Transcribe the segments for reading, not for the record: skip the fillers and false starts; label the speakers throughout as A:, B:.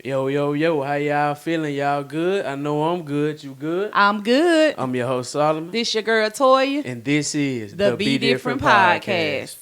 A: Yo, yo, yo, how y'all feeling? Y'all good? I know I'm good. You good?
B: I'm good.
A: I'm your host, Solomon.
B: This your girl, Toya.
A: And this is
B: the Be Different Podcast.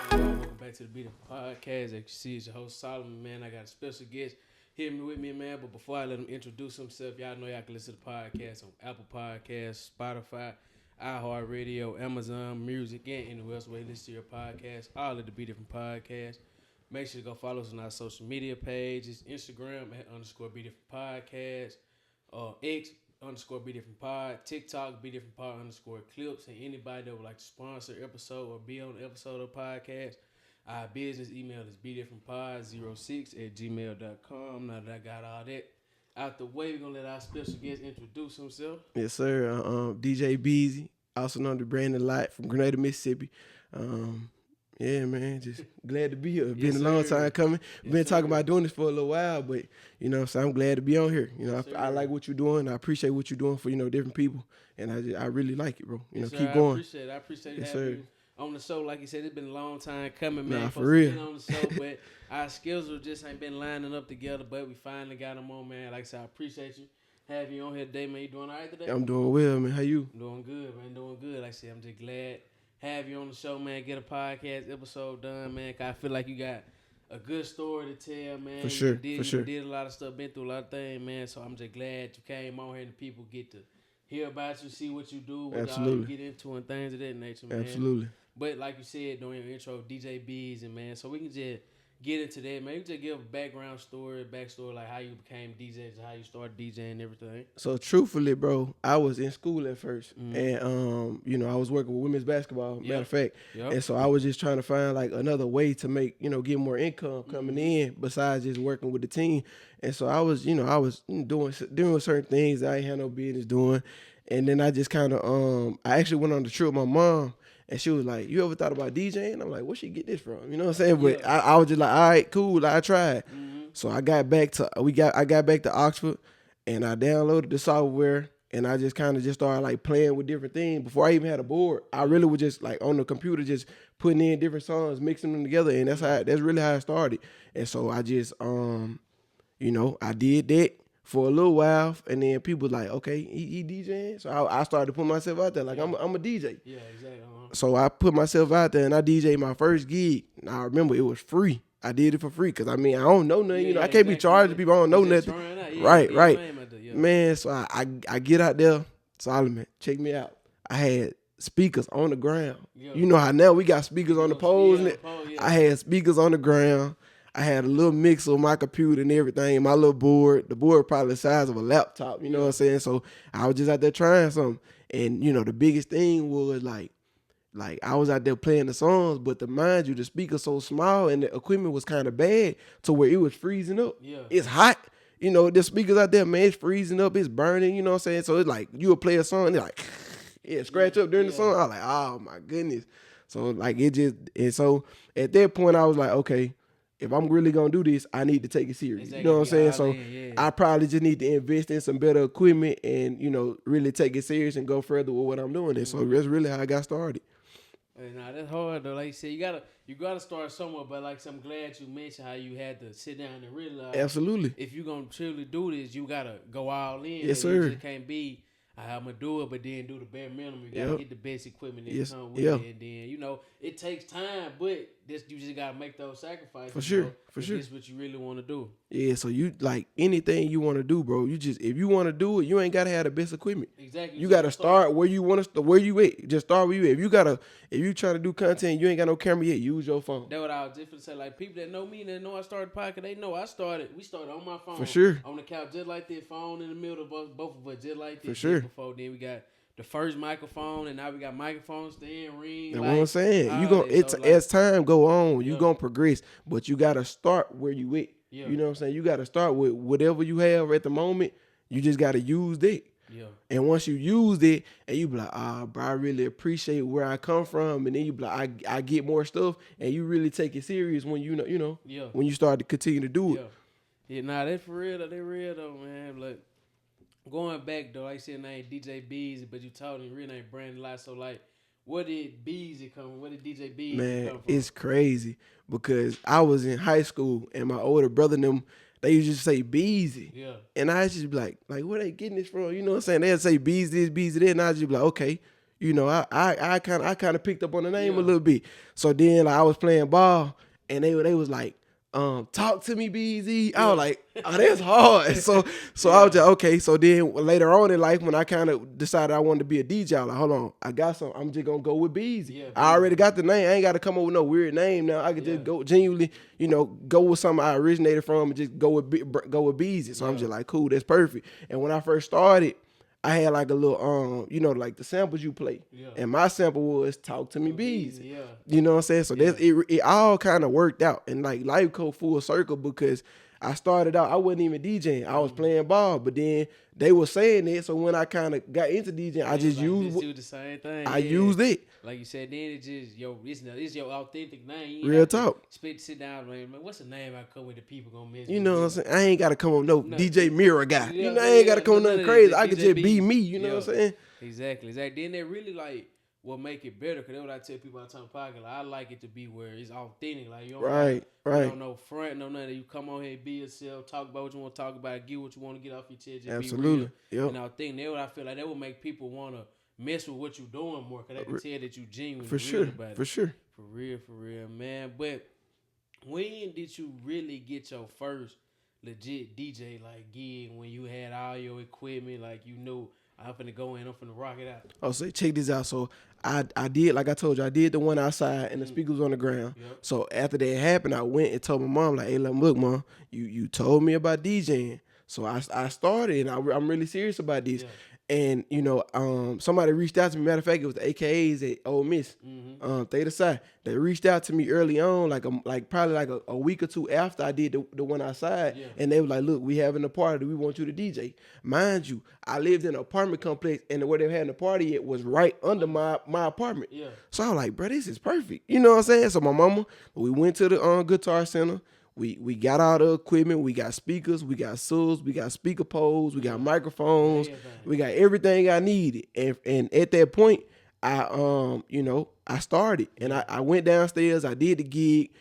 A: Welcome back to the BeDifferent Podcast. As you see, it's your host, Solomon, man. I got a special guest here with me, man. But before I let him introduce himself, y'all know y'all can listen to the podcast on Apple Podcasts, Spotify, iHeartRadio, Amazon Music, and anywhere else where you listen to your podcast. All of the BeDifferent Podcast. Make sure to go follow us on our social media pages, Instagram @_ BeDifferent Podcast, X _ BeDifferent Pod, TikTok BeDifferent Pod _ clips, and anybody that would like to sponsor episode or be on the episode of the podcast, our business email is BeDifferentPod06@gmail.com. Now that I got all that out the way, we're gonna let our special guest introduce himself.
C: Yes, sir. DJ Beazzzy, also known to Brandon Lott from Grenada, Mississippi. Yeah, man, just glad to be here. It's been a long time coming. Been talking about doing this for a little while, but so I'm glad to be on here. I like what you're doing. I appreciate what you're doing for different people, and I really like it, bro. Keep going.
A: I appreciate having you on the show. Like you said, it's been a long time coming, man.
C: Nah, for real.
A: On the show, but our schedules just ain't been lining up together. But we finally got them on, man. Like I said, I appreciate you having you on here today, man. You doing all right today?
C: I'm doing well, man. How you?
A: I'm doing good, man. Doing good. Like I said, I'm just glad have you on the show, man. Get a podcast episode done, man. 'Cause I feel like you got a good story to tell, man.
C: For sure.
A: You did a lot of stuff, been through a lot of things, man. So I'm just glad you came on here and people get to hear about you, see what you do, what all you get into, and things of that nature, man.
C: Absolutely.
A: But like you said during your intro, DJ Beazzzy, man. So we can just get into that, man. You just give a backstory, like how you became DJ, how you started DJing and everything.
C: So truthfully, bro, I was in school at first, and I was working with women's basketball. Matter of fact, and so I was just trying to find like another way to make get more income coming in besides just working with the team. And so I was doing certain things that I ain't had no business doing, and then I just kind of I actually went on the trip with my mom. And she was like, "You ever thought about DJing?" I'm like, "Where'd she get this from?" You know what I'm saying? But I was just like, "All right, cool." I tried. So I got back to Oxford, and I downloaded the software, and I just kind of just started like playing with different things. Before I even had a board, I really was just like on the computer, just putting in different songs, mixing them together, and that's really how it started. And so I just I did that for a little while, and then people like, okay, he DJing. So I started to put myself out there, like I'm a DJ.
A: Yeah, exactly.
C: So I put myself out there, and I DJed my first gig. And I remember it was free. I did it for free because I don't know nothing. I can't be charging people. I don't know nothing. Right. Man, so I get out there. Solomon, check me out. I had speakers on the ground. You know how now we got speakers on the poles. I had speakers on the ground. I had a little mixer on my computer and everything. My little board. The board probably the size of a laptop. You know what I'm saying? So I was just out there trying something. And the biggest thing was like I was out there playing the songs, but to mind you, the speaker's so small and the equipment was kind of bad to where it was freezing up.
A: Yeah.
C: It's hot. The speakers out there, man, it's freezing up, it's burning, you know what I'm saying? So it's like you would play a song and it's like, scratch up during the song. I was like, oh my goodness. So and so at that point I was like, okay, if I'm really gonna do this, I need to take it serious. Exactly. You know what I'm saying? So I probably just need to invest in some better equipment and, really take it serious and go further with what I'm doing. And so that's really how I got started.
A: Nah, that's hard though. Like you said, you gotta start somewhere. But like, I'm glad you mentioned how you had to sit down and realize.
C: Absolutely.
A: If you're gonna truly do this, you gotta go all in.
C: Yes, sir.
A: It can't be I'm gonna do it, but then do the bare minimum. You gotta get the best equipment that come with it, and then it takes time, but you just gotta make those sacrifices.
C: For sure,
A: for sure. This is what you really want to do.
C: Yeah, so you like anything you want to do, bro. You just if you want to do it, you ain't gotta have the best equipment.
A: Exactly.
C: You gotta start where you want to, where you at. Just start where you at. If you try to do content, you ain't got no camera yet. Use your phone.
A: That's what I was just gonna say. Like people that know me, that know I started podcast, they know we started on my phone.
C: For sure.
A: On the couch, just like that. Phone in the middle of both of us, just like that.
C: For sure.
A: Before then, we got the first microphone, and now we got microphones, stand, ring.
C: That's what I'm saying. You gonna as time go on, you gonna progress, but you gotta start where you at. Yeah. You know what I'm saying? You gotta start with whatever you have at the moment. You just gotta use that.
A: Yeah.
C: And once you use it, and you be like, bro, I really appreciate where I come from, and then you be like, I get more stuff, and you really take it serious when when you start to continue to do it.
A: Yeah, that's for real. They real though, man. Like going back though, like I said, name DJ Beazzzy, but you told me real name Brandon Lott. So like, where did Beazzzy come from? Where did DJ Beazzzy come from?
C: It's crazy because I was in high school, and my older brother and them, they used to say Beazzzy. Yeah. And I just be like, where they getting this from? You know what I'm saying? They'd say Beazzzy this, Beazzzy that, and I just be like, okay. You know, I kind of picked up on the name a little bit. So then I was playing ball, and they was like, talk to me, Beazzzy. I was like, that's hard. So I was just, okay. So then later on in life, when I kind of decided I wanted to be a DJ, I was like, hold on, I got some. I'm just going to go with Beazzzy. Yeah, I already got the name. I ain't got to come up with no weird name now. I could just go genuinely, go with something I originated from and just go with Beazzzy. So I'm just like, cool, that's perfect. And when I first started, I had like a little, like the samples you play. Yeah. And my sample was Talk to Me Beazzzy. Yeah. You know what I'm saying? So it all kind of worked out. And like life go full circle because I started out, I wasn't even DJing. I was playing ball, but then they were saying it. So when I kind of got into DJing, I just used
A: the same thing.
C: I used it.
A: Like you said, then it's just it's your authentic name.
C: Real talk.
A: Sit down, man. What's the name I come with the people gonna miss?
C: You know what I'm saying? I ain't gotta come with no DJ Mirror guy. I ain't gotta come with nothing crazy. I could just be me. You know what I'm saying?
A: Exactly. Then they really like what make it better. Cause that's what I tell people all the time. Podcast. Like, I like it to be where it's authentic. Like you don't you don't know front, no nothing. You come on here, be yourself, talk about what you want to talk about, get what you want to get off your chest.
C: Absolutely.
A: Be real. And I think that's what I feel like that would make people want to mess with what you're doing more, cause they can tell that you genuine.
C: For sure.
A: About it.
C: For sure.
A: For real, man. But when did you really get your first legit DJ like gig? When you had all your equipment, like you knew I'm finna go in, I'm finna rock it out.
C: Oh, so check this out. So I did, like I told you, I did the one outside and the speakers on the ground. Yep. So after that happened, I went and told my mom, like, hey, look, mom, you told me about DJing. So I started, and I'm really serious about this. Yeah. And, somebody reached out to me. Matter of fact, it was the AKAs at Ole Miss, Theta Psi. They reached out to me early on, probably a week or two after I did the one outside. Yeah. And they were like, look, we having a party. We want you to DJ. Mind you, I lived in an apartment complex, and where they were having the party at was right under my apartment. Yeah. So I was like, bro, this is perfect. You know what I'm saying? So my mama, we went to the Guitar Center. We got all the equipment. We got speakers. We got subs. We got speaker poles. We got microphones. We got everything I needed. And at that point, I started. And I went downstairs. I did the gig.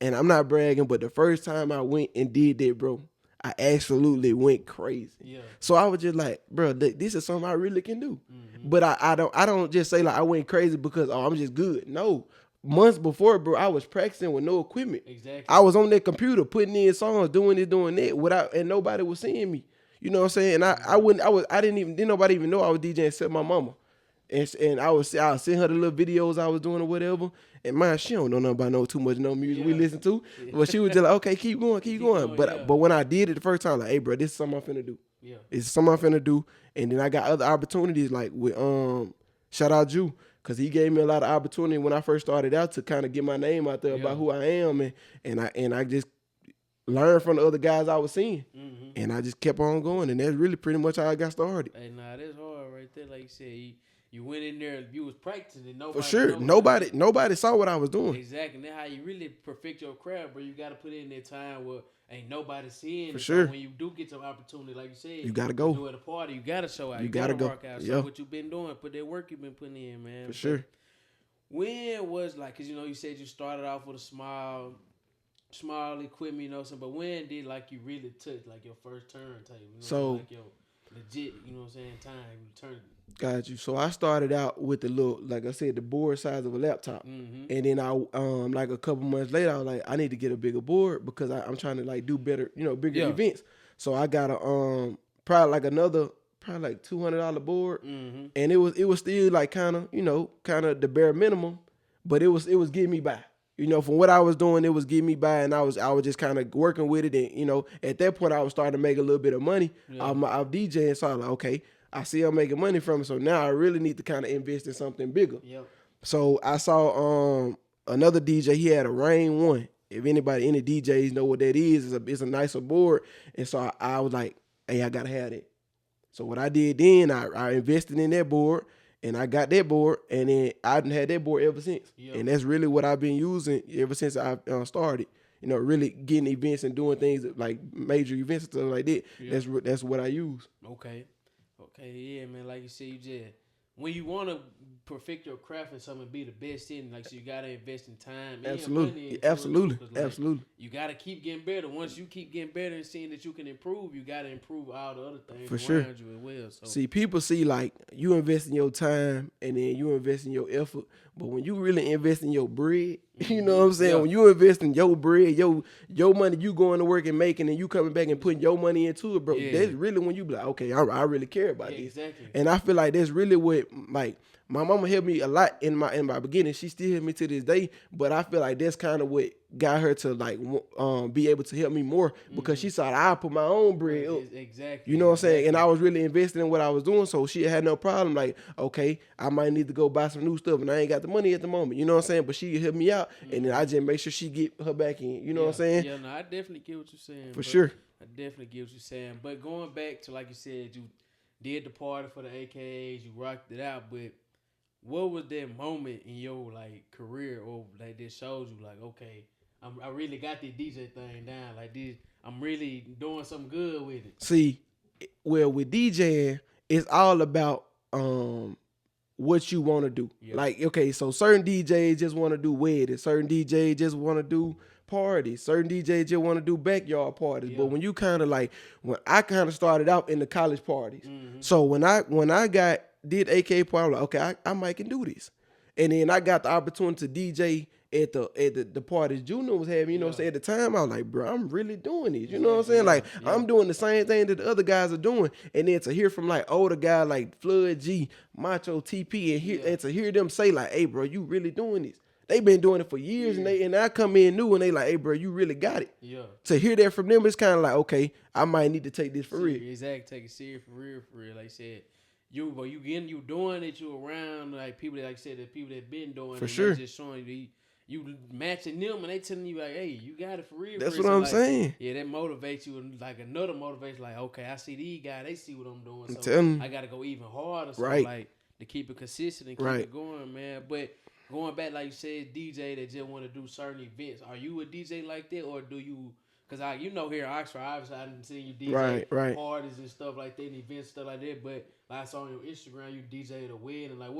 C: And I'm not bragging, but the first time I went and did that, bro, I absolutely went crazy. Yeah. So I was just like, bro, this is something I really can do. Mm-hmm. But I don't just say like I went crazy because I'm just good. No. Months before, bro, I was practicing with no equipment. Exactly. I was on that computer putting in songs, doing that and nobody was seeing me. You know what I'm saying? And didn't nobody even know I was DJing except my mama. And I was send her the little videos I was doing or whatever. And man, she don't know nothing about too much music we listen to. Yeah. But she was just like, okay, keep going. But when I did it the first time, like, hey, bro, this is something I'm finna do. Yeah. It's something I'm finna do. And then I got other opportunities like with shout out Jew. Because he gave me a lot of opportunity when I first started out to kind of get my name out there about who I am. And I just learned from the other guys I was seeing. Mm-hmm. And I just kept on going. And that's really pretty much how I got started.
A: Hey, that's hard right there. Like you said, you went in there, you was practicing. And
C: for sure. Nobody saw what I was doing.
A: Exactly. And that's how you really perfect your craft, bro. You got to put in that time where ain't nobody seeing.
C: For sure.
A: So when you do get some opportunity, like you said,
C: you gotta go.
A: Do at a party, you gotta show out.
C: You gotta go.
A: Rock out. So what you been doing, put that work you been putting in, man.
C: For sure.
A: When was like, cause you said you started off with a small equipment, but when did like you really took like your first turntable? legit, you know what I'm saying, time, eternity.
C: Got you. So I started out with the little, like I said, the board size of a laptop. And then I, like a couple months later, I was like, I need to get a bigger board because I'm trying to like do better, bigger events. So I got a, probably like $200 board. And it was still like kind of the bare minimum, but it was getting me by. From what I was doing, it was getting me by, and I was just kind of working with it, and at that point I was starting to make a little bit of money off DJing. So I was like, okay, I see I'm making money from it, so now I really need to kind of invest in something bigger. Yep. So I saw another DJ. He had a Rain 1. If any DJs know what that is, it's a nicer board, and so I was like, hey, I gotta have that. So what I did then, I invested in that board. And I got that board, and then I've had that board ever since. Yep. And that's really what I've been using ever since I started. Really getting events and doing things like major events and stuff like that. Yep. That's what I use.
A: Okay, yeah, man. Like you said, you just when you want to perfect your craft and something, be the best in, like, so you gotta invest in time.
C: Absolutely. You
A: gotta keep getting better. Once you keep getting better and seeing that you can improve, you gotta improve all the other things
C: for sure.
A: around you as well. So.
C: See, people see like you invest in your time and then you invest in your effort, but when you really invest in your bread, you know what I'm saying? Yeah. When you invest in your bread, your money, you going to work and making, and you coming back and putting your money into it, bro. Yeah. That's really when you be like, okay, I really care about this.
A: Exactly.
C: And I feel like that's really what, like, my mama helped me a lot in my beginning. She still helps me to this day, but I feel like that's kind of what got her to like be able to help me more because she saw I put my own bread up.
A: Exactly.
C: You know what I'm saying? And I was really investing in what I was doing, so she had no problem. Like, okay, I might need to go buy some new stuff, and I ain't got the money at the moment. You know what I'm saying? But she helped me out, and then I just make sure she get her back in. You know what I'm saying?
A: Yeah, no, I definitely get what you're saying.
C: For sure.
A: I definitely get what you're saying. But going back to, like you said, you did the party for the AKAs, you rocked it out, but what was that moment in your like career or like that showed you like, okay, I really got this DJ thing down, like this, I'm really doing something good with it?
C: See, well, with DJing, it's all about what you want to do. Yep. Like, okay, so certain DJs just want to do weddings, certain DJs just want to do parties, certain DJs just want to do backyard parties. Yep. But when you kind of like, when I kind of started out in the college parties, so when I did AK party, I was like, okay, I might can do this. And then I got the opportunity to DJ at the parties Junior was having, you know what I'm saying? At the time, I was like, bro, I'm really doing this. You know what I'm saying? Like, I'm doing the same thing that the other guys are doing. And then to hear from like older guys like Flood G, Macho TP, and to hear them say like, hey, bro, you really doing this. They been doing it for years, and I come in new, and they like, hey, bro, you really got it. Yeah. To hear that from them, it's kind of like, okay, I might need to take this for real.
A: Exactly, take it serious for real. Like I said, you doing it, you around like people that, like I said, the people that been doing it. For sure. Just showing you matching them, and they telling you like, hey, you got it for real.
C: That's what I'm saying.
A: Yeah, that motivates you, and like another motivation, like, okay, I see these guys, they see what I'm doing, so I got to go even harder, so like to keep it consistent and keep it going, man. But going back, like you said, DJ that just want to do certain events. Are you a DJ like that, or do you? Because here in Oxford, obviously, I didn't see you DJ parties and stuff like that, and events, stuff like that. But like I saw on your Instagram, you DJ at a wedding. Like,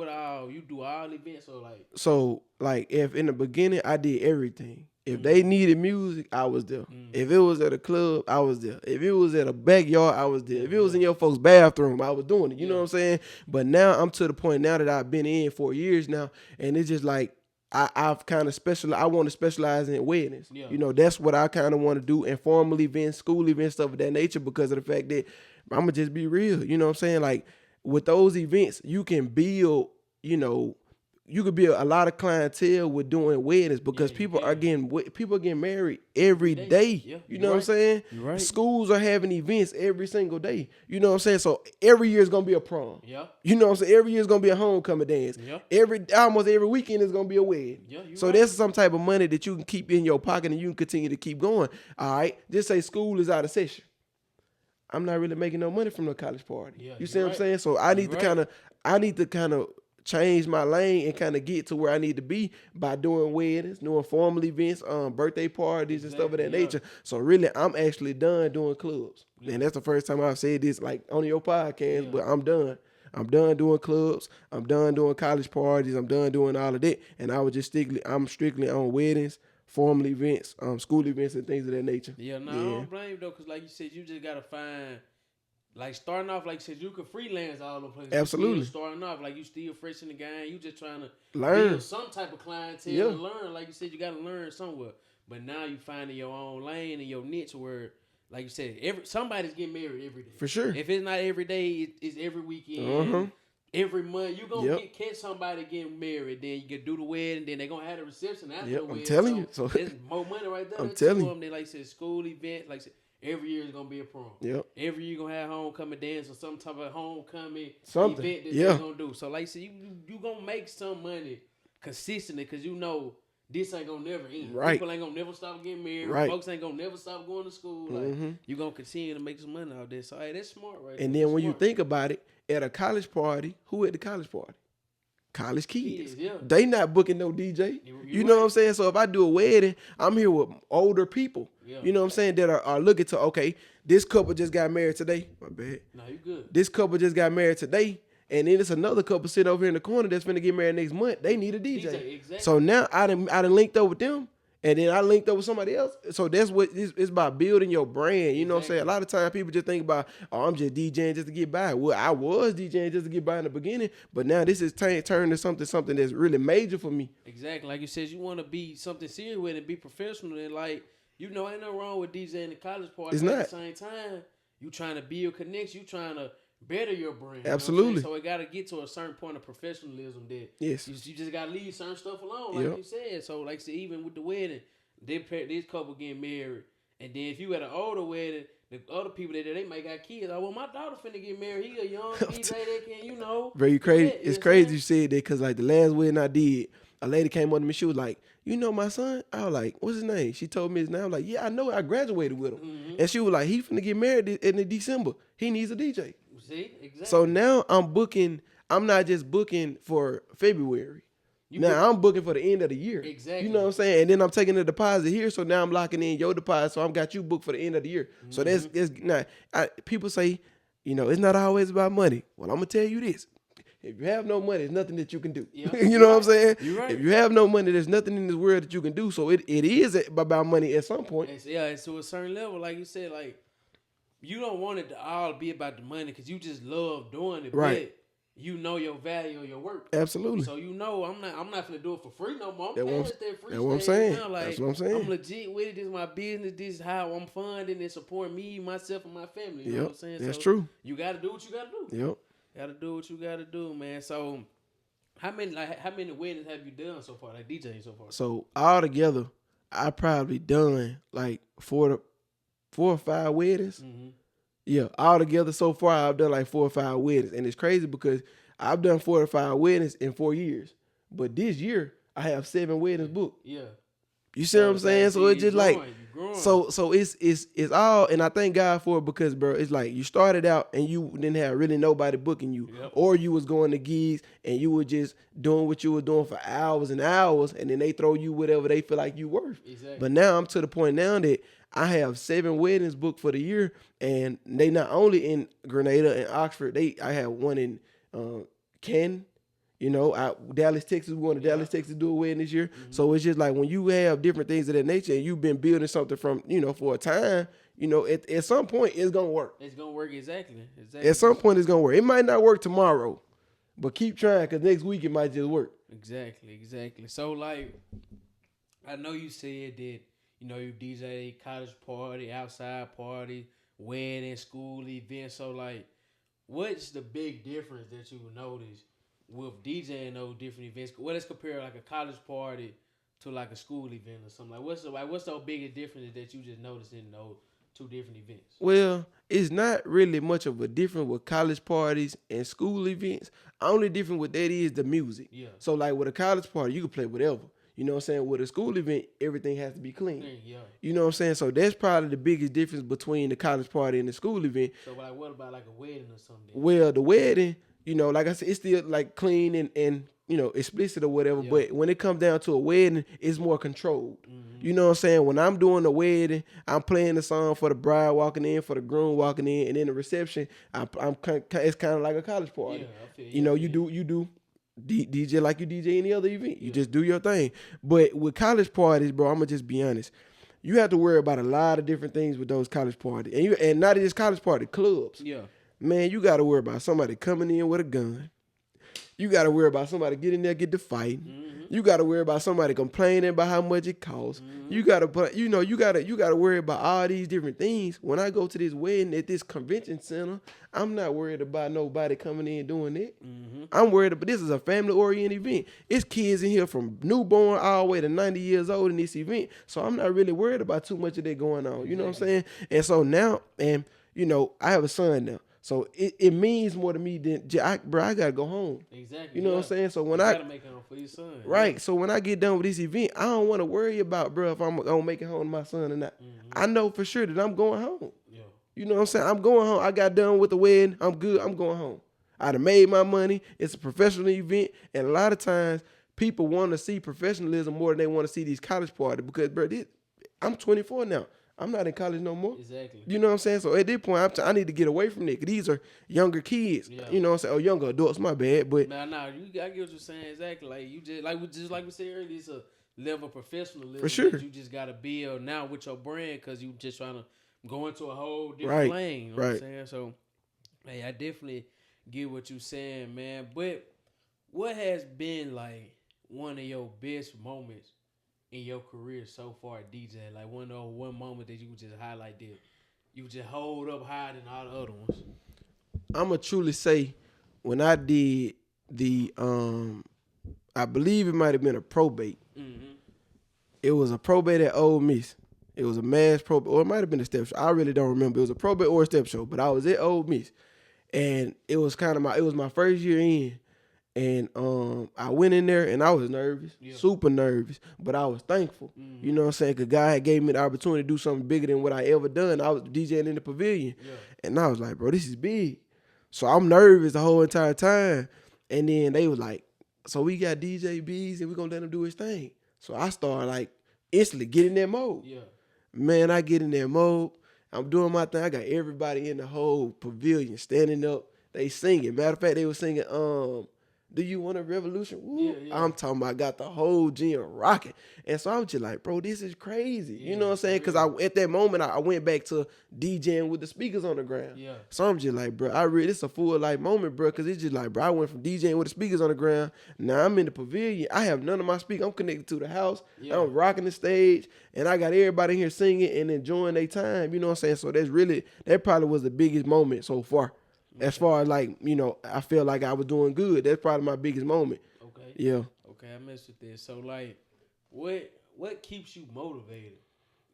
A: you do all events or like? So,
C: like, if in the beginning, I did everything. If they needed music, I was there. If it was at a club, I was there. If it was at a backyard, I was there. If it was in your folks' bathroom, I was doing it. You know what I'm saying? But now I'm to the point now that I've been in 4 years now, and it's just like, I've kind of specialized. I want to specialize in weddings. Yeah. You know, that's what I kind of want to do. Informal events, school events, stuff of that nature, because of the fact that I'm going to just be real. You know what I'm saying? Like, with those events, you can build, you could build a lot of clientele with doing weddings because people are getting married every day. Yeah, you know what I'm saying? Right. Schools are having events every single day. You know what I'm saying? So every year is gonna be a prom. Yeah. You know what I'm saying? Every year is gonna be a homecoming dance. Yeah. Almost every weekend is gonna be a wedding. Yeah, so that's some type of money that you can keep in your pocket and you can continue to keep going. All right. Just say school is out of session. I'm not really making no money from the college party. Yeah, you see what I'm saying? So I need to kind of change my lane and kind of get to where I need to be by doing weddings, doing formal events, birthday parties and stuff of that nature. So really, I'm actually done doing clubs. Yeah. And that's the first time I've said this like on your podcast, but I'm done. I'm done doing clubs. I'm done doing college parties. I'm done doing all of that. And I'm strictly on weddings, formal events, school events and things of that nature.
A: Yeah, no, I don't blame you though, because like you said, you just got to find like starting off, like said, you can freelance all over the place.
C: Absolutely.
A: Starting off, like you still fresh in the game. You just trying to
C: learn
A: build some type of clientele and learn. Like you said, you got to learn somewhere. But now you finding your own lane and your niche where, like you said, somebody's getting married every day.
C: For sure.
A: If it's not every day, it's every weekend. Every month, you gonna catch somebody getting married. Then you can do the wedding. Then they gonna have the reception after the wedding.
C: I'm telling you. So
A: there's more money right there.
C: I'm telling you.
A: Then, like I said, school event. Like I said, every year is gonna be a prom.
C: Yep.
A: Every year you gonna have homecoming dance or some type of homecoming
C: event
A: that they're gonna do. So like I said, you gonna make some money consistently because you know this ain't gonna never end.
C: Right.
A: People ain't gonna never stop getting married.
C: Right.
A: Folks ain't gonna never stop going to school. Like you gonna continue to make some money out there. So hey, that's smart, right?
C: And then when you think about it, at a college party, who at the college party? College kids. They not booking no DJ. You know what I'm saying? So if I do a wedding, I'm here with older people. Yeah. You know what I'm saying? That are looking to, okay, this couple just got married today. My bad.
A: No, you good.
C: This couple just got married today. And then it's another couple sitting over here in the corner that's finna get married next month. They need a DJ.
A: Exactly.
C: So now I done linked up with them. And then I linked up with somebody else. So that's what it's about, building your brand. You know what I'm saying? A lot of times people just think about, I'm just DJing just to get by. Well, I was DJing just to get by in the beginning, but now this is turned to something that's really major for me.
A: Exactly. Like you said, you want to be something serious with it, be professional. And like, ain't nothing wrong with DJing the college party.
C: It's
A: but
C: not.
A: At the same time, you trying to build connections. You trying to better your brand.
C: Absolutely.
A: You know so it got to get to a certain point of professionalism that you just got to leave certain stuff alone, like you said. So like I said, even with the wedding, this couple getting married, and then if you at an older wedding, the other people that they might got kids. Oh, well, my daughter finna get married. He a young DJ that can,
C: Very crazy. It's crazy you said that because like the last wedding I did, a lady came up to me. She was like, "You know my son?" I was like, "What's his name?" She told me his name. I was like, "Yeah, I know. I graduated with him." And she was like, "He finna get married in December. He needs a DJ."
A: See, exactly.
C: So now I'm booking. I'm not just booking for February. I'm booking for the end of the year.
A: Exactly.
C: You know what I'm saying? And then I'm taking the deposit here, so now I'm locking in your deposit. So I've got you booked for the end of the year. So that's now. People say, it's not always about money. Well, I'm gonna tell you this: if you have no money, there's nothing that you can do.
A: Yeah.
C: You know what I'm saying?
A: You're right.
C: If you have no money, there's nothing in this world that you can do. So it is about money at some point.
A: It's to a certain level, like you said, like you don't want it to all be about the money because you just love doing it,
C: right?
A: But you know your value of your work.
C: Absolutely.
A: So I'm not gonna do it for free no more.
C: That's what I'm saying.
A: Now. Like,
C: that's what I'm saying.
A: I'm legit with it. This is my business. This is how I'm funding and supporting me, myself, and my family. You know what I'm saying?
C: That's true.
A: You gotta do what you gotta do.
C: Yep.
A: Gotta do what you gotta do, man. So how many weddings have you done so far? Like DJing so far?
C: So all together, I probably done like 4 or 5 weddings. Mm-hmm. Yeah, all together so far, I've done like 4 or 5 weddings. And it's crazy because I've done 4 or 5 weddings in 4 years. But this year, I have 7 weddings booked.
A: Yeah.
C: You see what I'm saying? So it's just like, so it's all, and I thank God for it because, bro, it's like you started out and you didn't have really nobody booking you. Yep. Or you was going to gigs and you were just doing what you were doing for hours and hours, and then they throw you whatever they feel like you worth. Exactly. But now I'm to the point now that I have 7 weddings booked for the year, and they not only in Grenada and Oxford. I have one in Canton. Dallas, Texas. We're going to Dallas, Texas to do a wedding this year. Mm-hmm. So it's just like when you have different things of that nature and you've been building something from, for a time, at some point it's going to work.
A: It's going to work, exactly.
C: At some point it's going to work. It might not work tomorrow, but keep trying because next week it might just work.
A: Exactly. So, like, I know you said that, you DJ college party, outside party, wedding, school events. So, like, what's the big difference that you notice with DJing those different events? Well, let's compare like a college party to like a school event or something. Like, what's the biggest difference that you just noticed in those 2 different events?
C: Well, it's not really much of a difference with college parties and school events. Only difference with that is the music. Yeah. So like with a college party, you can play whatever. You know what I'm saying? With a school event, everything has to be clean. Yeah. You know what I'm saying? So that's probably the biggest difference between the college party and the school event.
A: So like, what about like a wedding or something?
C: Well, the wedding, like I said, it's still like clean and explicit or whatever. Yeah. But when it comes down to a wedding, it's more controlled. Mm-hmm. You know what I'm saying? When I'm doing a wedding, I'm playing the song for the bride walking in, for the groom walking in, and in the reception, it's kind of like a college party. Yeah, you do DJ like you DJ any other event. You just do your thing. But with college parties, bro, I'm gonna just be honest. You have to worry about a lot of different things with those college parties, and not just college party clubs. Yeah. man, you got to worry about somebody coming in with a gun. You got to worry about somebody getting there, get to fighting. Mm-hmm. You got to worry about somebody complaining about how much it costs. Mm-hmm. You got to, you got to worry about all these different things. When I go to this wedding at this convention center, I'm not worried about nobody coming in doing it. Mm-hmm. I'm worried about, this is a family-oriented event. It's kids in here from newborn all the way to 90 years old in this event. So I'm not really worried about too much of that going on. Exactly. You know what I'm saying? And so now, I have a son now. So it means more to me than I gotta go home.
A: Exactly.
C: You know what I'm saying? So when
A: you gotta make it home for your son.
C: Right. Yeah. So when I get done with this event, I don't want to worry about, bro, if I'm gonna make it home to my son or not. Mm-hmm. I know for sure that I'm going home. Yeah. You know what I'm saying? I'm going home. I got done with the wedding. I'm good. I'm going home. I done made my money. It's a professional event, and a lot of times people want to see professionalism more than they want to see these college parties because, bro, I'm 24 now. I'm not in college no more.
A: Exactly.
C: You know what I'm saying? So at this point, I need to get away from it. Cause these are younger kids. Yeah. You know what I'm saying? Or younger adults, my bad. But
A: I get what you're saying exactly. Like you just like we said earlier, it's a level of professionalism
C: for sure
A: that you just gotta build now with your brand because you just trying to go into a whole different lane. You know what I'm saying? So hey, I definitely get what you're saying, man. But what has been like one of your best moments in your career so far at DJing? Like one moment that you would just highlight that you would just hold up higher than all the other ones?
C: I'ma truly say when I did the I believe it might have been a probate. Mm-hmm. It was a probate at Ole Miss. It was a mass probate, or it might have been a step show. I really don't remember. It was a probate or a step show, but I was at Ole Miss. And it was my first year in. And I went in there and I was nervous, super nervous, but I was thankful. Mm-hmm. You know what I'm saying? Because God had gave me the opportunity to do something bigger than what I ever done. I was DJing in the pavilion. Yeah. And I was like, bro, this is big. So I'm nervous the whole entire time. And then they was like, so we got DJ Beazzzy and we're going to let him do his thing. So I started like instantly getting in that mode. Yeah. Man, I get in that mode. I'm doing my thing. I got everybody in the whole pavilion standing up. They singing. Matter of fact, they were singing, do you want a revolution? Yeah. I'm talking about got the whole gym rocking. And so I'm just like, bro, this is crazy. Yeah, you know what I'm saying? Because at that moment, I went back to DJing with the speakers on the ground. Yeah. So I'm just like, bro, it's a full life moment, bro, because it's just like, bro, I went from DJing with the speakers on the ground. Now I'm in the pavilion. I have none of my speakers. I'm connected to the house. Yeah. I'm rocking the stage. And I got everybody in here singing and enjoying their time. You know what I'm saying? So that probably was the biggest moment so far. As far as like, I feel like I was doing good. That's probably my biggest moment. Okay. Yeah.
A: Okay, I messed with this. So like, what keeps you motivated?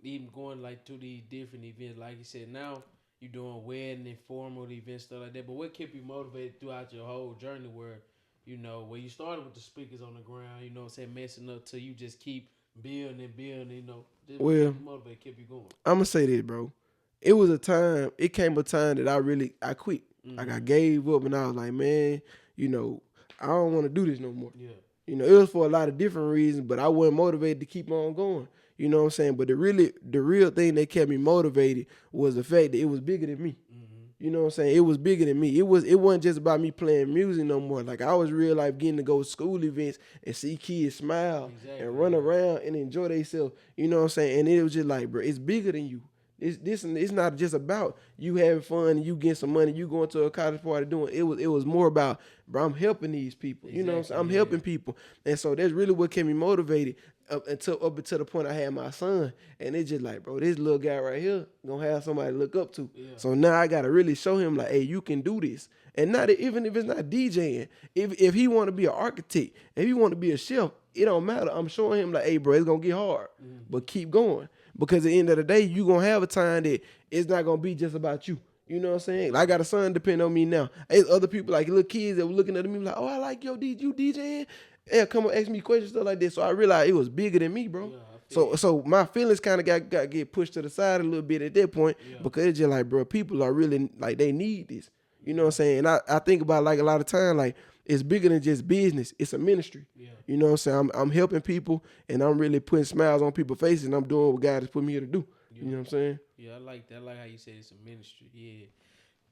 A: Even going like to these different events, like you said, now you're doing wedding and formal events, stuff like that. But what kept you motivated throughout your whole journey where you started with the speakers on the ground, you know what I'm saying, messing up till you just keep building and building, Just what kept you motivated, kept you going?
C: I'm gonna say this, bro. It came a time that I quit. Mm-hmm. Like I gave up and I was like, man, I don't want to do this no more. Yeah. It was for a lot of different reasons, but I wasn't motivated to keep on going. You know what I'm saying? But the real thing that kept me motivated was the fact that it was bigger than me. Mm-hmm. You know what I'm saying? It was bigger than me. It wasn't just about me playing music no more. Like I was real life getting to go to school events and see kids smile and run around and enjoy themselves. You know what I'm saying? And it was just like, bro, it's bigger than you. It's not just about you having fun and you getting some money, you going to a college party doing it. It was more about, bro, I'm helping these people. Exactly. You know what I'm saying? I'm helping people. And so that's really what kept me motivated up until the point I had my son. And it's just like, bro, this little guy right here gonna have somebody to look up to. Yeah. So now I gotta really show him like, hey, you can do this. And not even if it's not DJing. If he wanna be an architect, if he wanna be a chef, it don't matter. I'm showing him like, hey, bro, it's gonna get hard. Mm-hmm. But keep going. Because at the end of the day, you going to have a time that it's not going to be just about you. You know what I'm saying? I got a son depend on me now. There's other people, like little kids that were looking at me like, oh, I like you DJing. Yeah, come on, ask me questions, stuff like this. So I realized it was bigger than me, bro. Yeah, so my feelings kind of got get pushed to the side a little bit at that point because it's just like, bro, people are really, like, they need this. You know what I'm saying? And I think about, like, a lot of time, like, it's bigger than just business. It's a ministry. Yeah. You know what I'm saying? I'm helping people, and I'm really putting smiles on people's faces, and I'm doing what God has put me here to do. Yeah. You know what I'm saying?
A: Yeah, I like that. I like how you said it's a ministry. Yeah.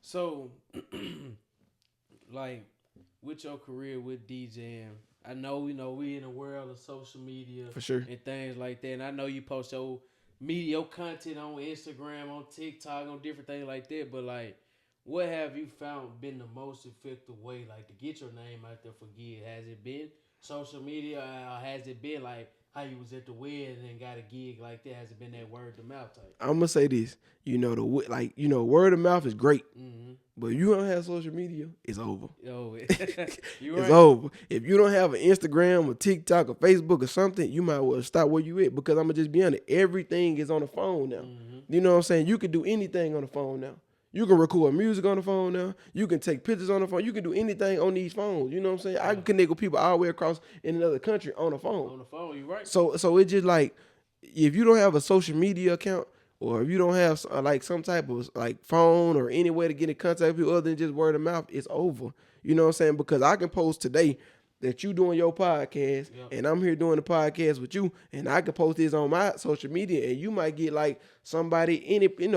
A: So, like, with your career with DJing, I know, we in a world of social media.
C: For sure.
A: And things like that. And I know you post your content on Instagram, on TikTok, on different things like that. But, like, what have you found been the most effective way, like, to get your name out there for gigs? Has it been social media, or has it been like how you was at the wedding and got a gig like that? Has it been that word of mouth type?
C: I'm gonna say this, word of mouth is great, but if you don't have social media, it's over. It's over. If you don't have an Instagram or TikTok or Facebook or something, you might well stop where you at, because I'm gonna just be honest, everything is on the phone now. You know what I'm saying? You can do anything on the phone now. You can record music on the phone now. You can take pictures on the phone. You can do anything on these phones. You know what I'm saying? I can connect with people all the way across in another country on the phone.
A: On the phone, you're right.
C: So it's just like, if you don't have a social media account, or if you don't have like some type of like phone or any way to get in contact with people other than just word of mouth, it's over. You know what I'm saying? Because I can post today that you doing your podcast, and I'm here doing the podcast with you, and I can post this on my social media, and you might get like somebody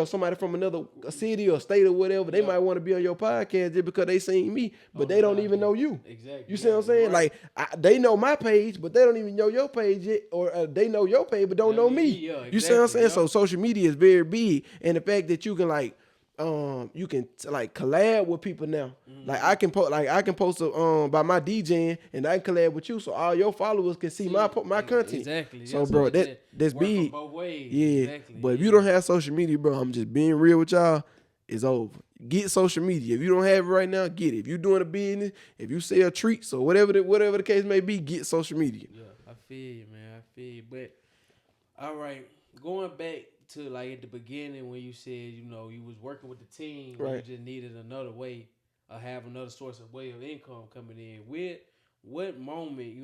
C: somebody from another city or state or whatever. They might want to be on your podcast just because they seen me, but they don't even know you.
A: Exactly.
C: You see what I'm saying?
A: Right.
C: Like they know my page, but they don't even know your page yet, or they know your page but don't know me.
A: Yeah, exactly.
C: You see what I'm saying? So social media is very big, and the fact that you can collab with people now. Like I can post by my DJing, and I can collab with you, so all your followers can see my content.
A: Exactly.
C: So bro, that's big.
A: Both ways.
C: Yeah.
A: Exactly.
C: But if you don't have social media, bro, I'm just being real with y'all. It's over. Get social media. If you don't have it right now, get it. If you're doing a business, if you sell treats or whatever the case may be, get social media.
A: Yeah, I feel you, man. I feel you. But all right, going back to like at the beginning when you said, you was working with the team,
C: right?
A: You just needed another way or have another source of way of income coming in. What moment,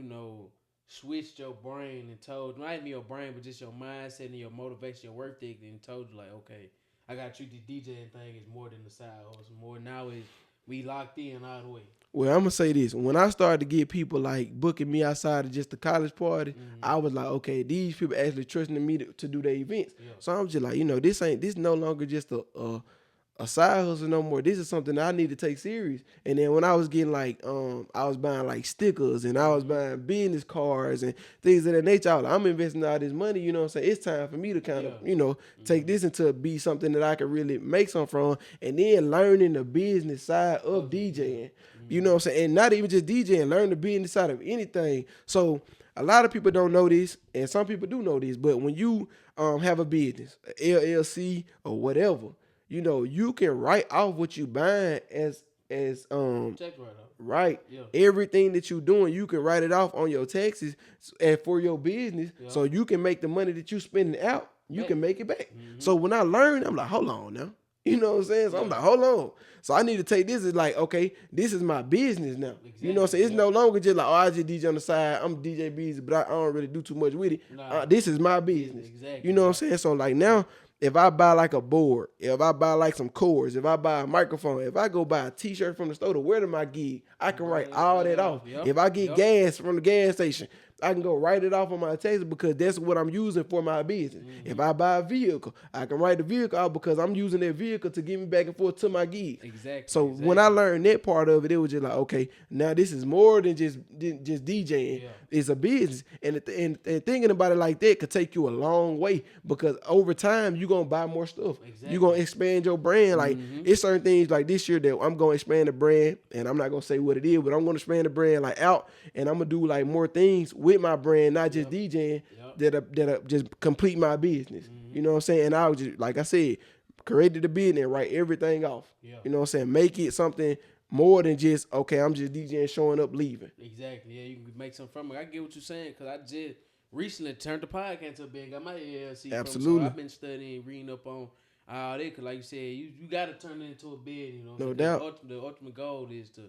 A: switched your brain and told, not even your brain, but just your mindset and your motivation, your work ethic, and told you like, okay, I got to treat the DJing thing is more than the side hustle. More now is we locked in all the way.
C: Well, I'm gonna say this: when I started to get people like booking me outside of just the college party, I was like, okay, these people actually trusting me to do their events. Yeah. So I'm just like, this no longer just a side hustle no more. This is something that I need to take serious. And then when I was getting like, I was buying like stickers, and I was buying business cards and things of that nature. I'm investing all this money, you know what I'm saying? It's time for me to kind of, take this into be something that I can really make something from, and then learning the business side of DJing. You know what I'm saying? And not even just DJing, learn the business side of anything. So a lot of people don't know this, and some people do know this, but when you have a business, LLC or whatever, you can write off what you buying as
A: check write off.
C: Right.
A: Yeah.
C: Everything that you doing, you can write it off on your taxes and for your business, so you can make the money that you spending out, you can make it back. So when I learned, I'm like, hold on now. You know what I'm saying? So I'm like, hold on. So I need to take this as like, okay, this is my business now. Exactly. You know what I'm saying? It's no longer just like, oh, I just DJ on the side. I'm DJ Beazzzy, but I don't really do too much with it. Nah. This is my business. Exactly. You know what I'm saying? So like now, if I buy like a board, if I buy like some cords, if I buy a microphone, if I go buy a t-shirt from the store to wear to my gig, I can write all that off. Yep. If I get gas from the gas station, I can go write it off on my taxes because that's what I'm using for my business. If I buy a vehicle, I can write the vehicle out because I'm using that vehicle to get me back and forth to my gig.
A: Exactly.
C: So when I learned that part of it, it was just like, okay, now this is more than just DJing. Yeah. It's a business. And thinking about it like that could take you a long way, because over time, you're going to buy more stuff. Exactly. You're going to expand your brand. Like, it's certain things like this year that I'm going to expand the brand, and I'm not going to say what it is, but I'm going to expand the brand like out, and I'm going to do like more things with my brand, not just DJing, that just complete my business. You know what I'm saying? And I was just, like I said, created the business and write everything off. Yeah. You know what I'm saying? Make it something more than just, okay, I'm just DJing, showing up, leaving.
A: Exactly. Yeah, you can make something from it. I get what you're saying, because I just recently turned the podcast into a big. Got my LLC.
C: Absolutely.
A: So I've been studying, reading up on all that, because like you said, you got to turn it into a bid. You know,
C: no doubt.
A: The ultimate goal is to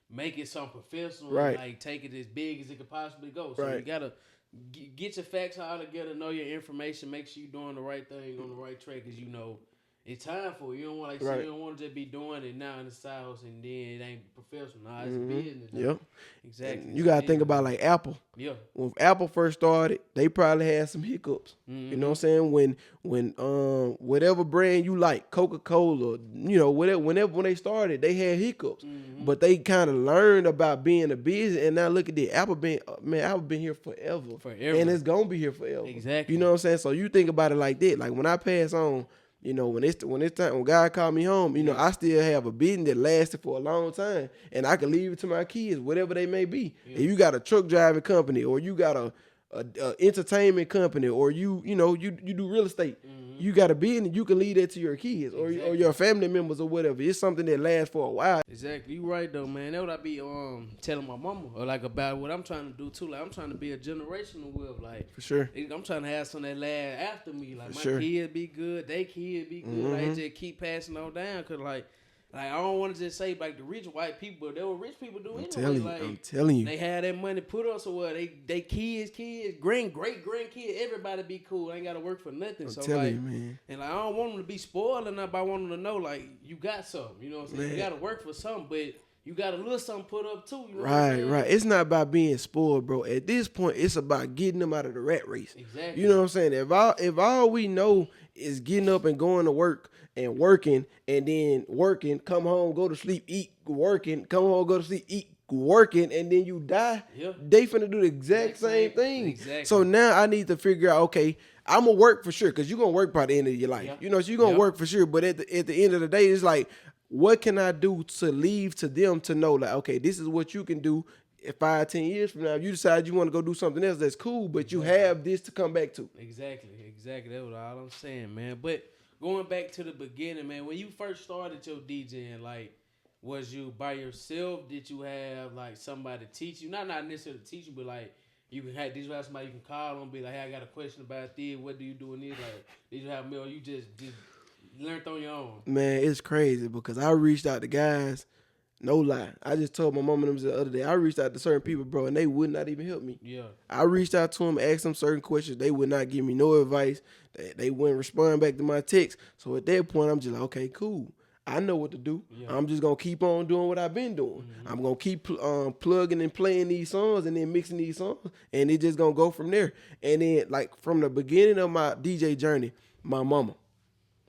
A: make it something professional,
C: right?
A: Like take it as big as it could possibly go. So you gotta get your facts all together, know your information, make sure you're doing the right thing on the right track, because it's time for it. You don't want you don't want to just be doing it now in the side house and then it ain't professional. Nah, it's business.
C: Yep.
A: Exactly.
C: You gotta think about like Apple. Yeah. When Apple first started, they probably had some hiccups. You know what I'm saying? When whatever brand you like, Coca-Cola, when they started, they had hiccups. But they kind of learned about being a business, and now look at that. Apple been here forever. And it's gonna be here forever.
A: Exactly.
C: You know what I'm saying? So you think about it like that. Like when I pass on, You know, when God called me home, you know, I still have a business that lasted for a long time, and I can leave it to my kids, whatever they may be. Yeah. If you got a truck driving company, or you got a entertainment company, or you do real estate, you got a business, you can leave that to your kids or your family members or whatever. It's something that lasts for a while.
A: Exactly, you right though, man. That's what I be telling my mama, or like about what I'm trying to do too. Like I'm trying to be a generational wealth, like
C: for sure.
A: I'm trying to have some that last after me, like
C: for
A: my kids be good, they kids be good, like just keep passing on down, cause like I don't want to just say like the rich white people, but they were rich people do anyway.
C: I'm telling you.
A: They had that money put up, so what? They kids, great grandkids, everybody be cool. They ain't gotta work for nothing.
C: I'm
A: so
C: telling
A: like,
C: you, man.
A: And like, I don't want them to be spoiled enough. I want them to know like you got something. You know what I'm saying? Man. You gotta work for something, but you got a little something put up too. You know
C: right. It's not about being spoiled, bro. At this point, it's about getting them out of the rat race.
A: Exactly.
C: You know what I'm saying? If all we know is getting up and going to work and working, and then working, come home, go to sleep, eat, working, come home, go to sleep, eat, working, and then you die, they finna do the exact same thing.
A: Exactly.
C: So now I need to figure out, okay, I'm gonna work for sure, because you're gonna work by the end of your life.
A: Yeah.
C: You know, so you're gonna work for sure, but at the end of the day, it's like, what can I do to leave to them to know, like, okay, this is what you can do 5-10 years from now. If you decide you want to go do something else, that's cool, but you have this to come back to.
A: Exactly. That's what all I'm saying, man. But going back to the beginning, man, when you first started your DJing, like, was you by yourself? Did you have like somebody teach you? Not necessarily teach you, but like you have somebody you can call and be like, hey, I got a question about this. What do you do in this? Like, did you have me, or you just learned on your own? Man,
C: it's crazy because I reached out to guys. No lie. I just told my mom and them the other day, I reached out to certain people, bro, and they would not even help me.
A: Yeah.
C: I reached out to them, asked them certain questions. They would not give me no advice. They wouldn't respond back to my text. So at that point, I'm just like, okay, cool. I know what to do. Yeah. I'm just going to keep on doing what I've been doing. Mm-hmm. I'm going to keep plugging and playing these songs and then mixing these songs, and it just going to go from there. And then, like, from the beginning of my DJ journey, my mama.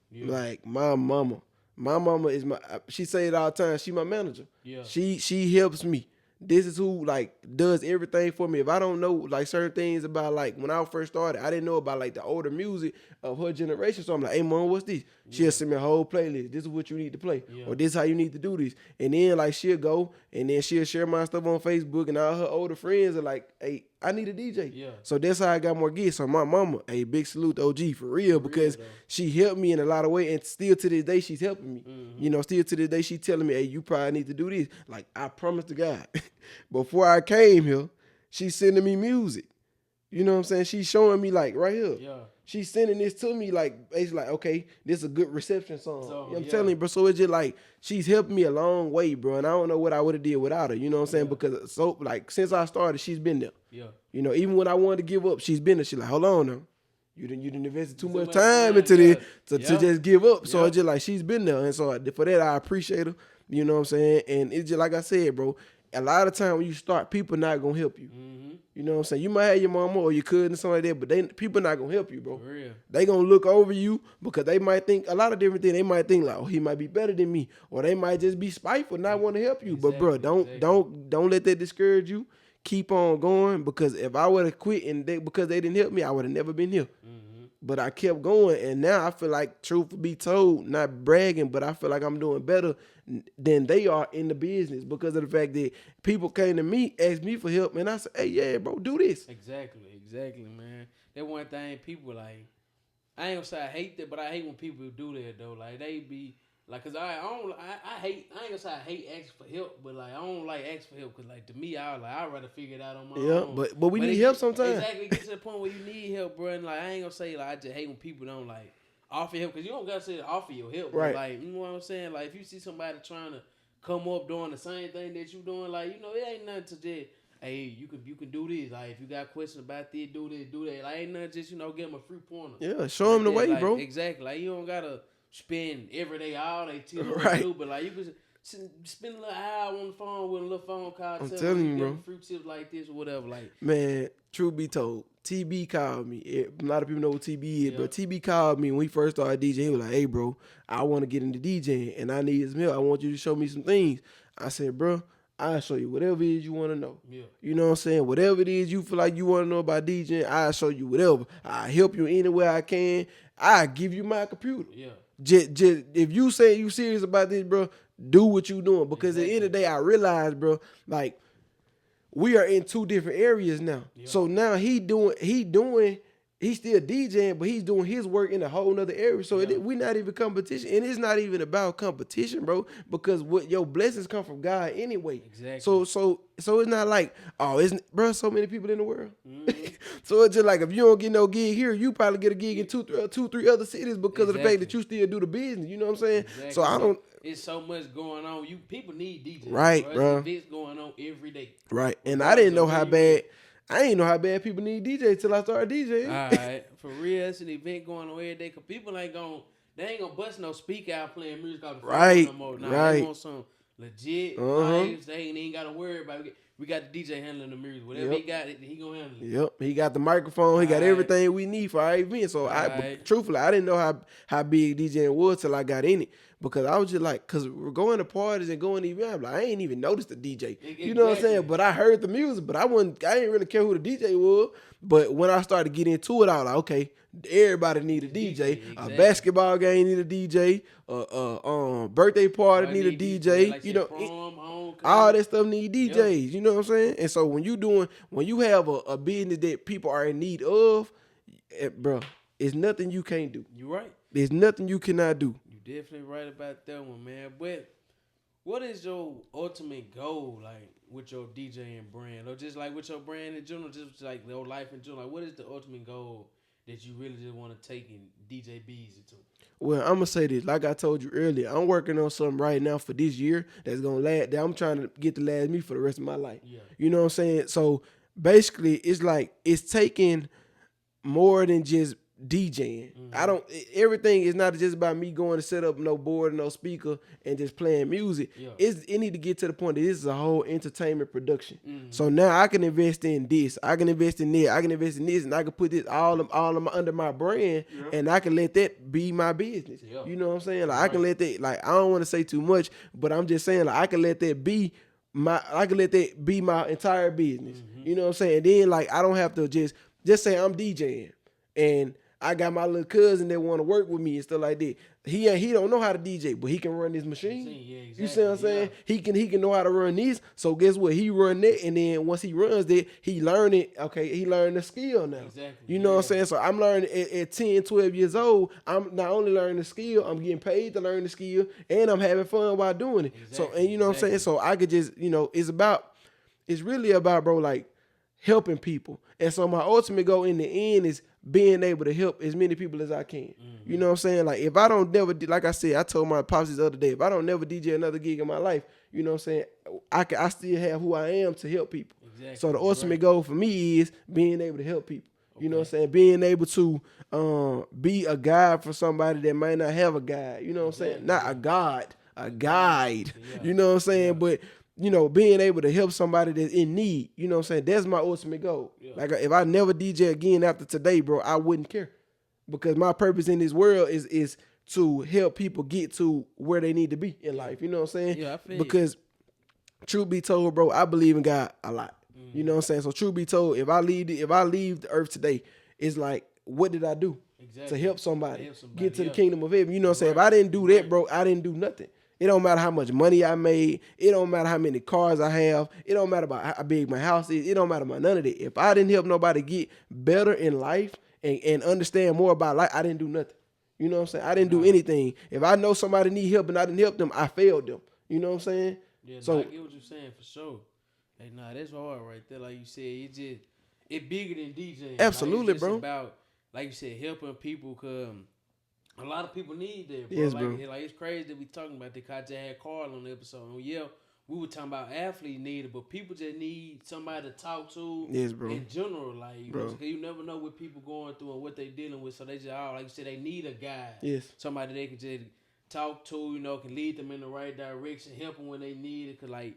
C: Yeah. Like, my mama. My mama is she say it all the time, she my manager. Yeah. She helps me. This is who, like, does everything for me. If I don't know, like, certain things about, like, when I first started, I didn't know about, like, the older music of her generation. So I'm like, hey, mom, what's this? Yeah. She'll send me a whole playlist. This is what you need to play. Yeah. Or this is how you need to do this. And then, like, she'll go, and then she'll share my stuff on Facebook, and all her older friends are like, hey, I need a DJ. Yeah. So that's how I got more gigs. So my mama, hey, big salute to OG for real, because she helped me in a lot of ways, and still to this day, she's helping me. Mm-hmm. You know, still to this day, she's telling me, hey, you probably need to do this. Like, I promise to God. Before I came here, she's sending me music. You know what I'm saying? She's showing me, like, right here. Yeah. She's sending this to me, like, basically, like, okay, this is a good reception song. So, I'm telling you, bro. So it's just like, she's helped me a long way, bro. And I don't know what I would have did without her. You know what I'm saying? Because, so, like, since I started, she's been there. Yeah. You know, even when I wanted to give up, she's been there. She's like, hold on now. You didn't invest too much time into this to just give up. So it's just like, she's been there. And so for that, I appreciate her. You know what I'm saying? And it's just like I said, bro, a lot of time when you start, people not going to help you. Mm-hmm. You know what I'm saying? You might have your mama or your cousin or something like that, but people not going to help you, bro. For real. They going to look over you because they might think a lot of different things. They might think like, oh, he might be better than me, or they might just be spiteful, not want to help you. Exactly, but bro, don't let that discourage you. Keep on going, because if I would have quit because they didn't help me, I would have never been here. Mm-hmm. But I kept going, and now I feel like, truth be told, not bragging, but I feel like I'm doing better than they are in the business because of the fact that people came to me, asked me for help, and I said, hey, yeah, bro, do this. Exactly, man. That one thing people like, I ain't gonna say I hate that, but I hate when people do that, though. Like, they be, like, cause I ain't gonna say I hate asking for help, but like I don't like asking for help, cause like to me I'd rather figure it out on my own. Yeah, but we need help sometimes. Exactly, get to the point where you need help, bro. And like I ain't gonna say like I just hate when people don't like offer help, cause you don't gotta say offer your help, right? But, like, you know what I'm saying? Like if you see somebody trying to come up doing the same thing that you doing, like, you know, it ain't nothing to just, hey, you can do this. Like if you got questions about this, do this, do that. Like ain't nothing, just, you know, give them a free pointer. Yeah, show them the way, like, bro. Exactly. Like you don't gotta spend every day all day till you do, but like you could spend a little hour on the phone with a little phone call. I'm telling you, bro. Fruit tips like this or whatever. Like, man, truth be told, TB called me. A lot of people know what TB is, but TB called me when we first started DJing. He was like, hey, bro, I want to get into DJing and I need some help. I want you to show me some things. I said, bro, I'll show you whatever it is you want to know. Yeah. You know what I'm saying? Whatever it is you feel like you want to know about DJing, I'll show you whatever. I'll help you any way I can. I'll give you my computer. Yeah. just if you say you serious about this, bro, do what you doing. Because at the end of the day, I realized, bro, like we are in 2 different areas now. Yeah. So now he's still DJing, but he's doing his work in a whole nother area. So we're not even competition. And it's not even about competition, bro, because what your blessings come from God anyway. Exactly. So it's not like, bro, so many people in the world. Mm-hmm. So it's just like, if you don't get no gig here, you probably get a gig in 2-3 other cities because of the fact that you still do the business. You know what I'm saying? Exactly. So I don't.
A: It's so much going on. People need DJs.
C: Right, bro.
A: It's going on every day.
C: Right. And I didn't know how bad. I ain't know how bad people need DJs till I started DJing.
A: All right, for real, it's an event going on every day. Cause people ain't gonna bust no speaker out playing music off the phone no more. Nah, they want some legit vibes. They ain't gotta worry about it. We got the DJ handling the music. Whatever he got, he gonna handle it.
C: Yep, he got the microphone. He got everything we need for our event. So truthfully, I didn't know how big DJing was till I got in it. Because I was just like, because we're going to parties and going to events, I'm like, I ain't even noticed the DJ. You know what I'm saying? But I heard the music, but I didn't really care who the DJ was. But when I started getting into it, I was like, okay, everybody need a DJ. Exactly. A basketball game need a DJ. Birthday party need a DJ. Like, you know, prom, all that stuff need DJs. Yep. You know what I'm saying? And so when you have a business that people are in need of, bro, it's nothing you can't do.
A: You're right.
C: There's nothing you cannot do.
A: Definitely right about that one, man. But what is your ultimate goal, like, with your DJing brand? Or just, like, with your brand in general, just, like, your life in general? Like, what is the ultimate goal that you really just want to take and DJ Beazzzy to?
C: Well, I'm going to say this. Like I told you earlier, I'm working on something right now for this year that's going to last. That I'm trying to get to last me for the rest of my life. Yeah. You know what I'm saying? So, basically, it's like it's taking more than just DJing. Mm-hmm. Everything is not just about me going to set up no board and no speaker and just playing music. Yeah. It need to get to the point that this is a whole entertainment production. Mm-hmm. So now I can invest in this, I can invest in that, I can invest in this, and I can put this all under my brand, and I can let that be my business. Yeah. You know what I'm saying? Like I can let that, like I don't want to say too much, but I'm just saying like I can let that be my entire business. Mm-hmm. You know what I'm saying? And then like I don't have to just say I'm DJing and I got my little cousin that want to work with me and stuff like that. He don't know how to DJ, but he can run this machine. Yeah, exactly. You see what I'm saying? Yeah. He can know how to run these. So guess what? He run that, and then once he runs that, he learn it. Okay, he learned the skill now. Exactly. You know what I'm saying? So I'm learning at 10, 12 years old. I'm not only learning the skill, I'm getting paid to learn the skill, and I'm having fun while doing it. Exactly. So and you know what I'm saying? So I could just it's really about, bro, like helping people. And so my ultimate goal in the end is being able to help as many people as I can. Mm-hmm. You know what I'm saying? Like if I don't never, like I said, I told my pops the other day, if I don't never DJ another gig in my life, you know what I'm saying, I still have who I am to help people. Exactly. So the ultimate goal for me is being able to help people. Okay. You know what I'm saying? Being able to be a guide for somebody that might not have a guide. You know what I'm saying? Not a god, a guide. Yeah. You know what I'm saying? Yeah. But you know, being able to help somebody that's in need, you know what I'm saying? That's my ultimate goal. Yeah. Like, if I never DJ again after today, bro, I wouldn't care. Because my purpose in this world is to help people get to where they need to be in life. You know what I'm saying? Yeah, I feel because, truth be told, bro, I believe in God a lot. Mm-hmm. You know what I'm saying? So, truth be told, if I leave the earth today, it's like, what did I do to help somebody get to the kingdom of heaven? You know what I'm saying? If I didn't do that, bro, I didn't do nothing. It don't matter how much money I made. It don't matter how many cars I have. It don't matter about how big my house is. It don't matter about none of that. If I didn't help nobody get better in life and understand more about life, I didn't do nothing. You know what I'm saying? I didn't do anything. If I know somebody need help and I didn't help them, I failed them. You know what I'm saying?
A: Yeah, so I get what you're saying for sure. Hey, that's hard right there. Like you said, it bigger than DJing.
C: Absolutely,
A: like,
C: bro.
A: About, like you said, helping people because a lot of people need that, bro.
C: Yes,
A: like,
C: bro.
A: Like, it's crazy that we talking about that. I just had Carl on the episode. And yeah, we were talking about athletes needed, but people just need somebody to talk to.
C: Yes, bro.
A: In general, like, bro. You never know what people going through and what they dealing with. So they just, like you said, they need a guy.
C: Yes.
A: Somebody they can just talk to, can lead them in the right direction, help them when they need it. Cause like,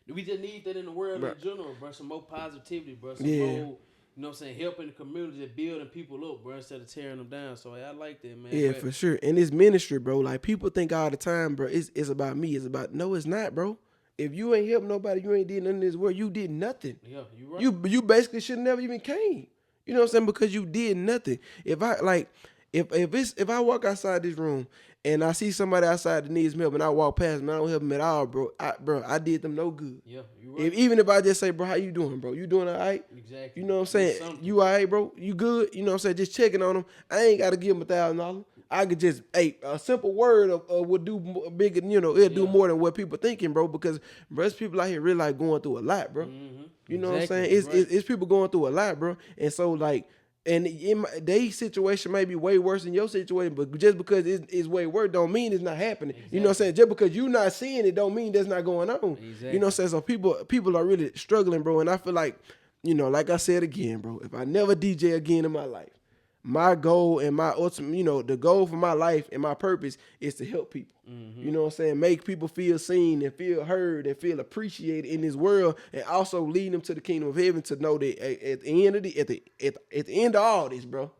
A: we just need that in the world in general, bro. Some more positivity, bro. Some more. You know what I'm saying? Helping the community, building people up, bro, instead of tearing them down. So I like that, man.
C: Yeah, for sure. And it's ministry, bro. Like, people think all the time, bro, it's about me. No, it's not, bro. If you ain't helped nobody, you ain't did nothing in this world, you did nothing. Yeah, you right. You basically should never even came. You know what I'm saying? Because you did nothing. If if I walk outside this room and I see somebody outside that needs help and I walk past them, I don't help them at all, bro. I did them no good.
A: Yeah, you right.
C: Even if I just say, bro, how you doing, bro? You doing all right?
A: Exactly.
C: You know what I'm saying? You all right, bro? You good? You know what I'm saying? Just checking on them. I ain't got to give them $1,000. I could just, a simple word would do bigger, it'll do more than what people thinking, bro, because there's people out here really like going through a lot, bro.
A: Mm-hmm.
C: You know what I'm saying? It's people going through a lot, bro. And so, like, and their situation may be way worse than your situation, but just because it's way worse don't mean it's not happening. Exactly. You know what I'm saying? Just because you're not seeing it don't mean that's not going on. Exactly. You know what I'm saying? So people are really struggling, bro. And I feel like, like I said again, bro, if I never DJ again in my life, my goal and my ultimate, the goal for my life and my purpose is to help people. Mm-hmm. You know what I'm saying? Make people feel seen and feel heard and feel appreciated in this world, and also lead them to the kingdom of heaven to know that at the end of all this, bro,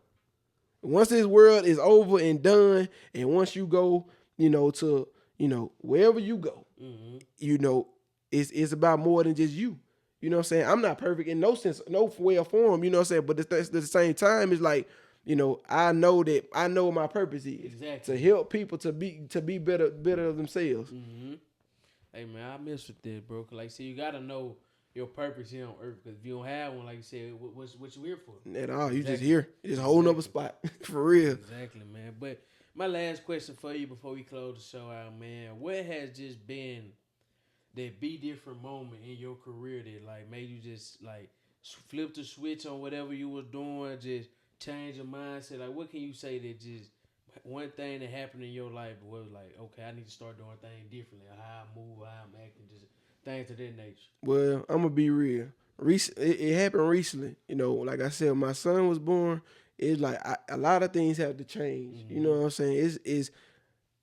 C: once this world is over and done, and once you go, to wherever you go, mm-hmm. It's about more than just you. You know what I'm saying? I'm not perfect in no sense, no way or form. You know what I'm saying? But at the same time, it's like, I know what my purpose is. Exactly. To help people to be better themselves.
A: Mm-hmm. Hey man, I mess with that, bro. Cause like, see, you gotta know your purpose here on earth. Cause if you don't have one, like you said, what you here for?
C: At all, you just here, you just holding up a spot for real.
A: Exactly, man. But my last question for you before we close the show out, man, what has just been that be different moment in your career that like made you just like flip the switch on whatever you was doing, just change your mindset? Like, what can you say that just one thing that happened in your life was like, okay, I need to start doing things differently, how I move, how I'm acting, just things of that nature? Well,
C: I'm gonna be real. It happened recently. Like I said, when my son was born, it's like a lot of things have to change. Mm-hmm. You know what I'm saying?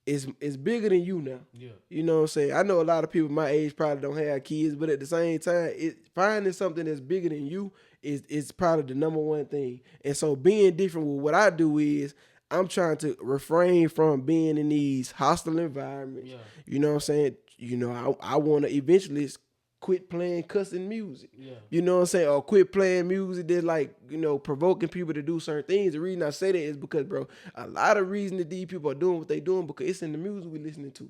C: It's bigger than you now. Yeah. You know what I'm saying? I know a lot of people my age probably don't have kids, but at the same time, finding something that's bigger than you is probably the number one thing. And so being different with what I do is I'm trying to refrain from being in these hostile environments. Yeah. You know what I'm saying? I want to eventually quit playing cussing music. Yeah. You know what I'm saying? Or quit playing music that's like, provoking people to do certain things. The reason I say that is because, bro, a lot of reason that these people are doing what they doing because it's in the music we listening to.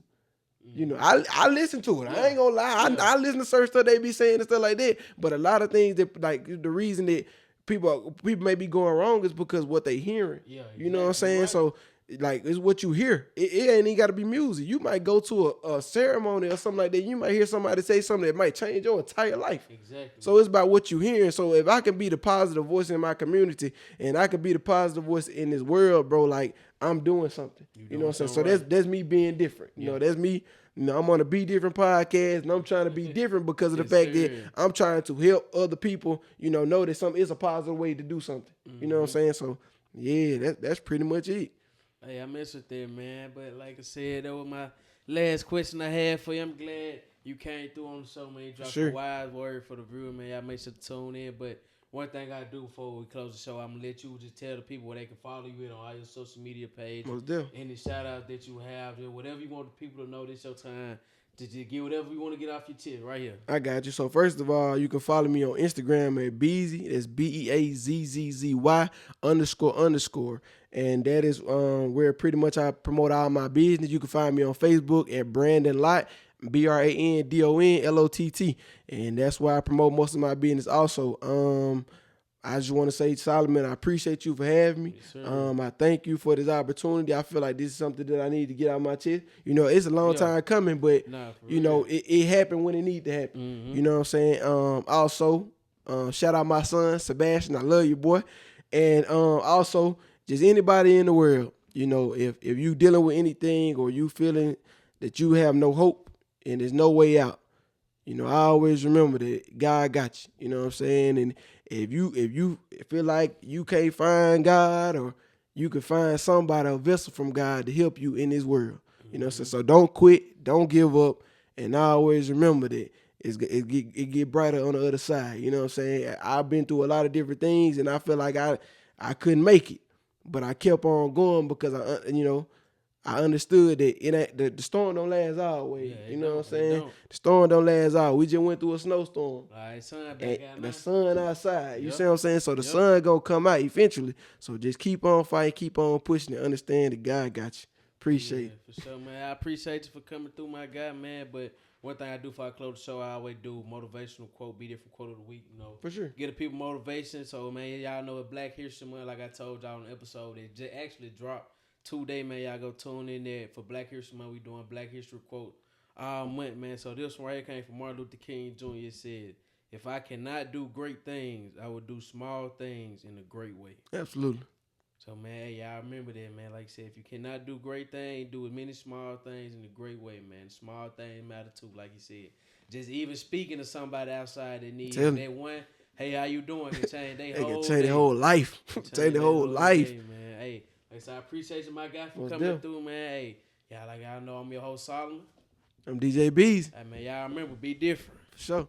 C: I listen to it. Yeah. I ain't gonna lie. Yeah. I listen to certain stuff they be saying and stuff like that. But a lot of things that, like, the reason that people may be going wrong is because what they hearing. Yeah, exactly. You know what I'm saying? Right. So, like, it's what you hear. It ain't even got to be music. You might go to a ceremony or something like that. You might hear somebody say something that might change your entire life. Exactly. So it's about what you hearing. So if I can be the positive voice in my community and I can be the positive voice in this world, bro, like, I'm doing something. You know what I'm saying? So that's me being different. Yeah. That's me. I'm on a BeDifferent Podcast, and I'm trying to be different because of the fact that I'm trying to help other people, know that something is a positive way to do something. Mm-hmm. You know what I'm saying? So, yeah, that's pretty much it.
A: Hey, I mess with that, man. But like I said, that was my last question I had for you. I'm glad you came through on the show, man. You dropped a wise word for the viewer, man. Y'all make sure to tune in. But one thing I do before we close the show, I'm going to let you just tell the people where they can follow you on all your social media pages.
C: Most definitely.
A: Any shout-outs that you have, whatever you want the people to know, this your time. Just get whatever you want to get off your chest right here.
C: I got you. So first of all, you can follow me on Instagram at Beazzzy. That's BeAzzzy __. And that is where pretty much I promote all my business. You can find me on Facebook at Bradon Lott, Brandon Lott. And that's where I promote most of my business also. I just want to say, Solomon, I appreciate you for having me. Yes, I thank you for this opportunity. I feel like this is something that I need to get out of my chest. It's a long time coming, but, it happened when it needed to happen. Mm-hmm. You know what I'm saying? Also, shout out my son, Sebastian. I love you, boy. And also, just anybody in the world, if you dealing with anything or you feeling that you have no hope and there's no way out, I always remember that God got you. You know what I'm saying? And if you feel like you can't find God, or you can find somebody, a vessel from God to help you in this world. You know what I'm saying? So don't quit, don't give up, and I always remember that it get brighter on the other side. You know what I'm saying? I've been through a lot of different things, and I feel like I couldn't make it, but I kept on going because I understood that it ain't the storm don't last always.
A: Yeah,
C: you know what I'm saying?
A: Don't.
C: The storm don't last all. We just went through a snowstorm.
A: All right, sun back out
C: The
A: now.
C: sun outside. You
A: Yep.
C: see what I'm saying? So the sun gonna come out eventually. So just keep on fighting, keep on pushing, and understand that God got you. Appreciate it.
A: For sure, man. I appreciate you for coming through, my guy, man. But one thing I do before I close the show, I always do motivational quote, be different quote of the week. You know,
C: For sure.
A: Get the people motivation. So, man, y'all know it Black History Month, like I told y'all on the episode, it just actually dropped today, man. Y'all go tune in there for Black History Month. We doing Black History quote all month, man. So this one right here came from Martin Luther King Jr. It said, "If I cannot do great things, I will do small things in a great way."
C: Absolutely.
A: So, man, y'all remember that, man. Like I said, if you cannot do great things, do as many small things in a great way, man. Small things matter too, like you said. Just even speaking to somebody outside that needs that one, hey, how you doing? Can change their whole
C: can change their whole life. Change their whole life.
A: Day, man. Hey, like I said, I appreciate you, my guy, for
C: Most
A: coming
C: definitely.
A: through, man. Hey, y'all know I'm your host, Solomon.
C: I'm DJ Beazzzy.
A: Hey, man, y'all remember, be different.
C: For sure.